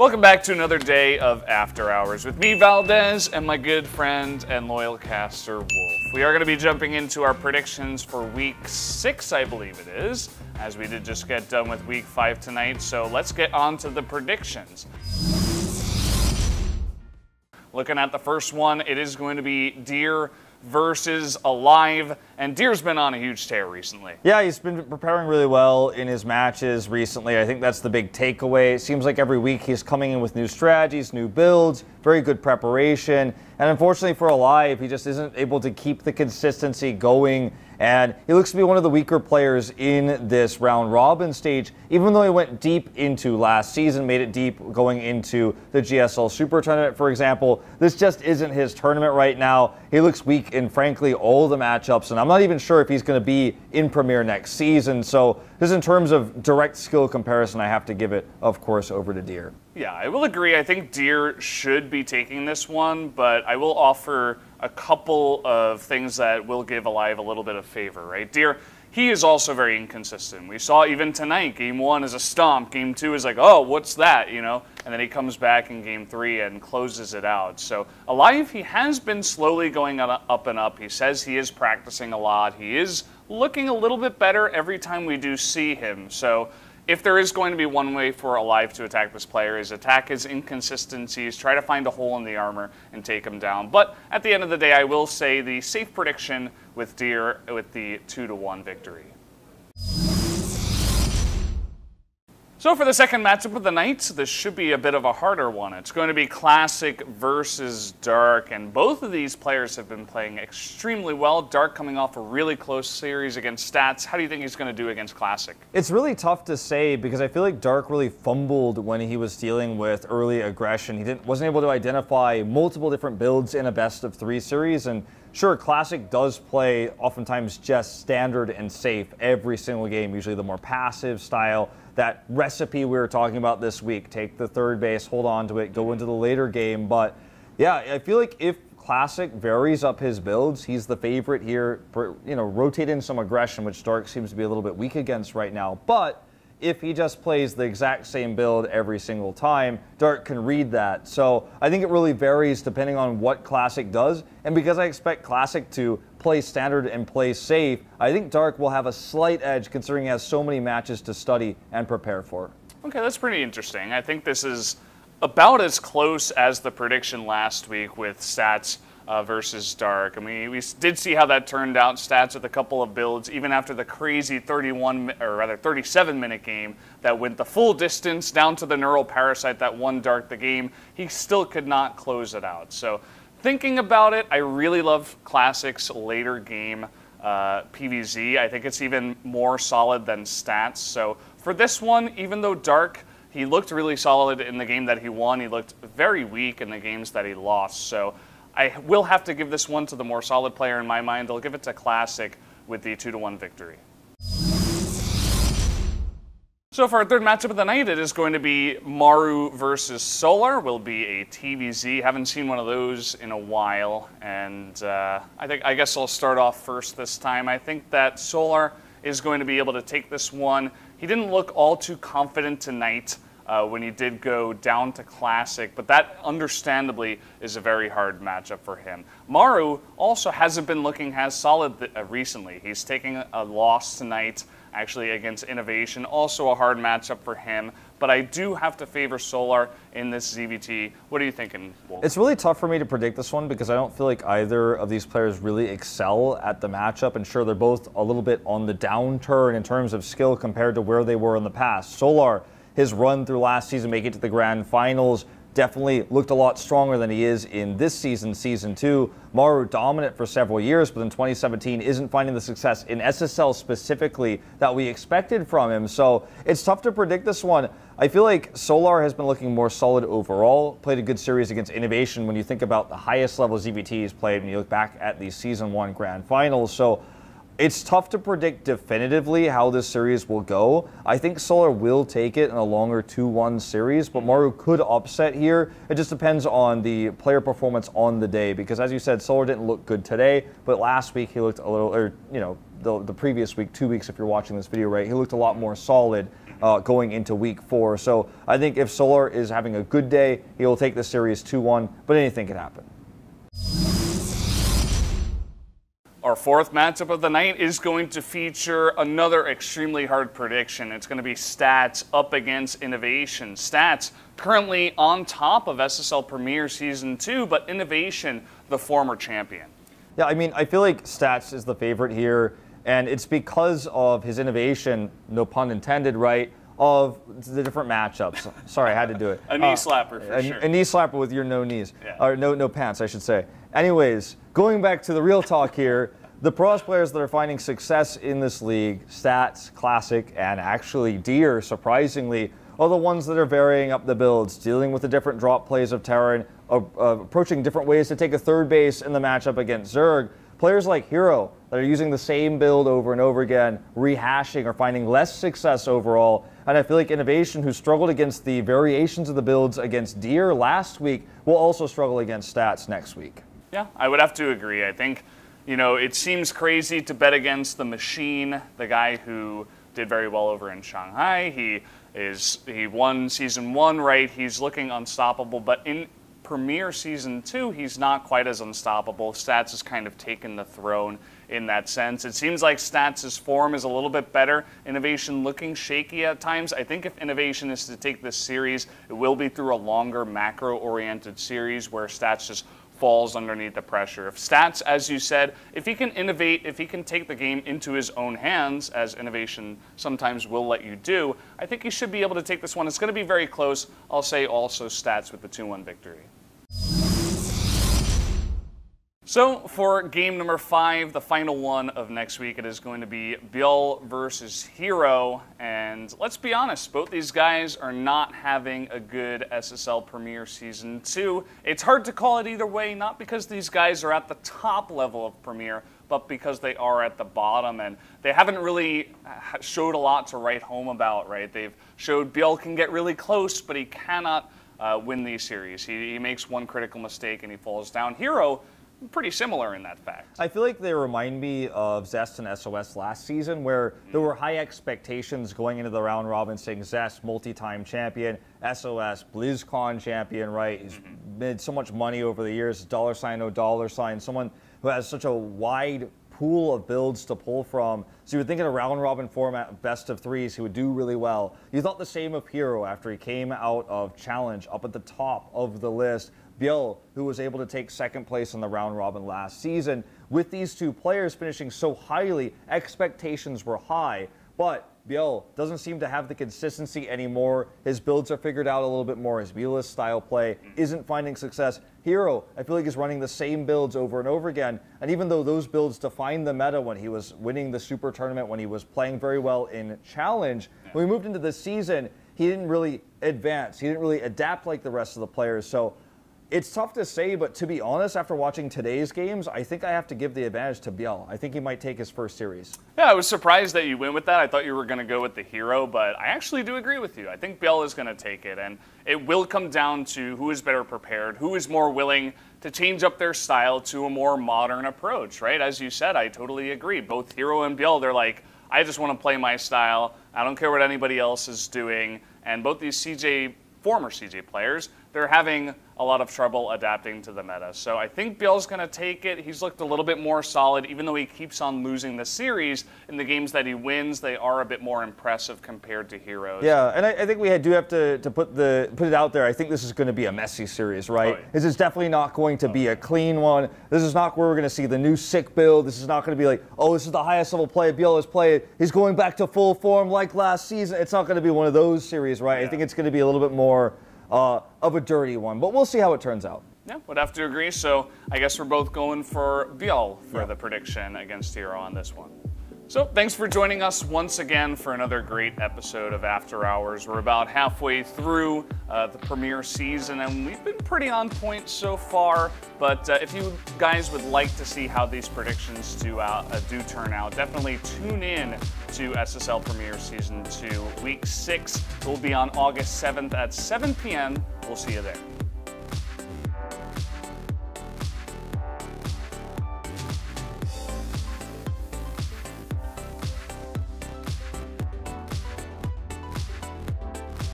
Welcome back to another day of After Hours with me, Valdes, and my good friend and loyal caster, Wolf. We are going to be jumping into our predictions for Week 6, I believe it is, as we did just get done with Week 5 tonight, so let's get on to the predictions. Looking at the first one, it is going to be Deer versus Alive, and Deer's been on a huge tear recently. Yeah, he's been preparing really well in his matches recently. I think that's the big takeaway. It seems like every week he's coming in with new strategies, new builds, very good preparation, and unfortunately for Alive, he just isn't able to keep the consistency going, and he looks to be one of the weaker players in this round robin stage, even though he went deep into last season, made it deep going into the GSL Super Tournament, for example. This just isn't his tournament right now. He looks weak in, frankly, all the matchups, and I'm not even sure if he's going to be in Premier next season. So just in terms of direct skill comparison, I have to give it, of course, over to Deer. Yeah, I will agree. I think Deer should be taking this one, but I will offer a couple of things that will give Alive a little bit of favor, right? Deer, he is also very inconsistent. We saw even tonight, Game 1 is a stomp, Game 2 is like, oh, what's that, you know? And then he comes back in Game 3 and closes it out. So Alive, he has been slowly going up and up. He says he is practicing a lot. He is looking a little bit better every time we do see him. So if there is going to be one way for Alive to attack this player, is attack his inconsistencies, try to find a hole in the armor and take him down. But at the end of the day, I will say the safe prediction with Deer with the 2-1 victory. So for the second matchup of the night, this should be a bit of a harder one. It's going to be Classic versus Dark, and both of these players have been playing extremely well. Dark coming off a really close series against Stats. How do you think he's going to do against Classic? It's really tough to say because I feel like Dark really fumbled when he was dealing with early aggression. He wasn't able to identify multiple different builds in a best-of-3 series, and sure, Classic does play oftentimes just standard and safe every single game, usually the more passive style. That recipe we were talking about this week, take the third base, hold on to it, go into the later game. But yeah, I feel like if Classic varies up his builds, he's the favorite here. You know, rotate in some aggression, which Dark seems to be a little bit weak against right now. But if he just plays the exact same build every single time, Dark can read that. So I think it really varies depending on what Classic does. And because I expect Classic to play standard and play safe, I think Dark will have a slight edge considering he has so many matches to study and prepare for. Okay, that's pretty interesting. I think this is about as close as the prediction last week with Stats versus Dark. I mean, we did see how that turned out. Stats with a couple of builds, even after the crazy 37-minute game that went the full distance down to the Neural Parasite that won Dark the game, he still could not close it out. So thinking about it, I really love Classic's later game PvZ. I think it's even more solid than Stats. So for this one, even though Dark, he looked really solid in the game that he won, he looked very weak in the games that he lost. So I will have to give this one to the more solid player in my mind. I'll give it to Classic with the 2-1 victory. So for our third matchup of the night, it is going to be Maru versus Solar. Will be a TVZ. Haven't seen one of those in a while, and I guess I'll start off first this time. I think that Solar is going to be able to take this one. He didn't look all too confident tonight when he did go down to Classic, but that understandably is a very hard matchup for him. Maru also hasn't been looking as solid recently. He's taking a loss tonight, actually against Innovation, also a hard matchup for him, but I do have to favor Solar in this ZVT. What are you thinking, Wolf? It's really tough for me to predict this one because I don't feel like either of these players really excel at the matchup, and sure, they're both a little bit on the downturn in terms of skill compared to where they were in the past. Solar, his run through last season, making it to the grand finals, definitely looked a lot stronger than he is in this season, Season 2. Maru dominant for several years, but in 2017 isn't finding the success in SSL specifically that we expected from him. So it's tough to predict this one. I feel like Solar has been looking more solid overall, played a good series against Innovation when you think about the highest level ZVT he's played when you look back at the Season 1 grand finals. So it's tough to predict definitively how this series will go. I think Solar will take it in a longer 2-1 series, but Maru could upset here. It just depends on the player performance on the day, because as you said, Solar didn't look good today, but last week he looked a little, or you know, the previous week, 2 weeks if you're watching this video, right, he looked a lot more solid. going into week 4. So I think if Solar is having a good day, he will take the series 2-1, but anything can happen. Our fourth matchup of the night is going to feature another extremely hard prediction. It's going to be Stats up against Innovation. Stats currently on top of SSL Premier Season 2, but Innovation, the former champion. Yeah, I mean, I feel like Stats is the favorite here, and it's because of his innovation, no pun intended, right, of the different matchups. Sorry, I had to do it. A knee slapper, for sure. A knee slapper with your no knees. Yeah. Or no pants, I should say. Anyways, going back to the real talk here, the pros players that are finding success in this league, Stats, Classic, and actually Deer, surprisingly, are the ones that are varying up the builds, dealing with the different drop plays of Terran, approaching different ways to take a third base in the matchup against Zerg. Players like Hero that are using the same build over and over again, rehashing or finding less success overall. And I feel like Innovation, who struggled against the variations of the builds against Deer last week, will also struggle against Stats next week. Yeah, I would have to agree. I think, you know, it seems crazy to bet against the Machine, the guy who did very well over in Shanghai. He won Season 1, right? He's looking unstoppable, but in Premier Season 2, he's not quite as unstoppable. Stats has kind of taken the throne in that sense. It seems like Stats' form is a little bit better. Innovation looking shaky at times. I think if Innovation is to take this series, it will be through a longer macro-oriented series where Stats just falls underneath the pressure. If Stats, as you said, if he can innovate, if he can take the game into his own hands, as Innovation sometimes will let you do, I think he should be able to take this one. It's going to be very close. I'll say also Stats with the 2-1 victory. So for game number 5, the final one of next week, it is going to be Bill versus Hero. And let's be honest, both these guys are not having a good SSL Premier Season 2. It's hard to call it either way, not because these guys are at the top level of Premier, but because they are at the bottom, and they haven't really showed a lot to write home about, right? They've showed Bill can get really close, but he cannot win these series. He makes one critical mistake and he falls down. Hero, pretty similar in that fact. I feel like they remind me of Zest and SOS last season, where there were high expectations going into the round robin, saying Zest, multi-time champion, SOS, BlizzCon champion, right? He's made so much money over the years, $, no $, someone who has such a wide pool of builds to pull from. So you would think in a round robin format, best of threes, he would do really well. You thought the same of Hero after he came out of Challenge, up at the top of the list. Biel, who was able to take second place in the round robin last season. With these two players finishing so highly, expectations were high, but Biel doesn't seem to have the consistency anymore. His builds are figured out a little bit more. His Vilas style play isn't finding success. Hero, I feel like, is running the same builds over and over again. And even though those builds defined the meta when he was winning the Super Tournament, when he was playing very well in Challenge, when we moved into this season, he didn't really advance. He didn't really adapt like the rest of the players. So it's tough to say, but to be honest, after watching today's games, I think I have to give the advantage to Biel. I think he might take his first series. Yeah, I was surprised that you went with that. I thought you were going to go with the Hero, but I actually do agree with you. I think Biel is going to take it, and it will come down to who is better prepared, who is more willing to change up their style to a more modern approach, right? As you said, I totally agree. Both Hero and Biel, they're like, I just want to play my style. I don't care what anybody else is doing. And both these former CJ players, they're having a lot of trouble adapting to the meta. So I think Biel's going to take it. He's looked a little bit more solid, even though he keeps on losing the series. In the games that he wins, they are a bit more impressive compared to Heroes. Yeah, and I think we do have to put it out there. I think this is going to be a messy series, right? Oh, yeah. This is definitely not going to be a clean one. This is not where we're going to see the new sick build. This is not going to be like, oh, this is the highest level play Biel has played. He's going back to full form like last season. It's not going to be one of those series, right? Yeah. I think it's going to be a little bit more of a dirty one, but we'll see how it turns out. Yeah, would have to agree. So I guess we're both going for Biel for the prediction against Hero on this one. So thanks for joining us once again for another great episode of After Hours. We're about halfway through the Premier season, and we've been pretty on point so far. But if you guys would like to see how these predictions do turn out, definitely tune in to SSL Premier Season 2. Week 6 will be on August 7th at 7 p.m. We'll see you there.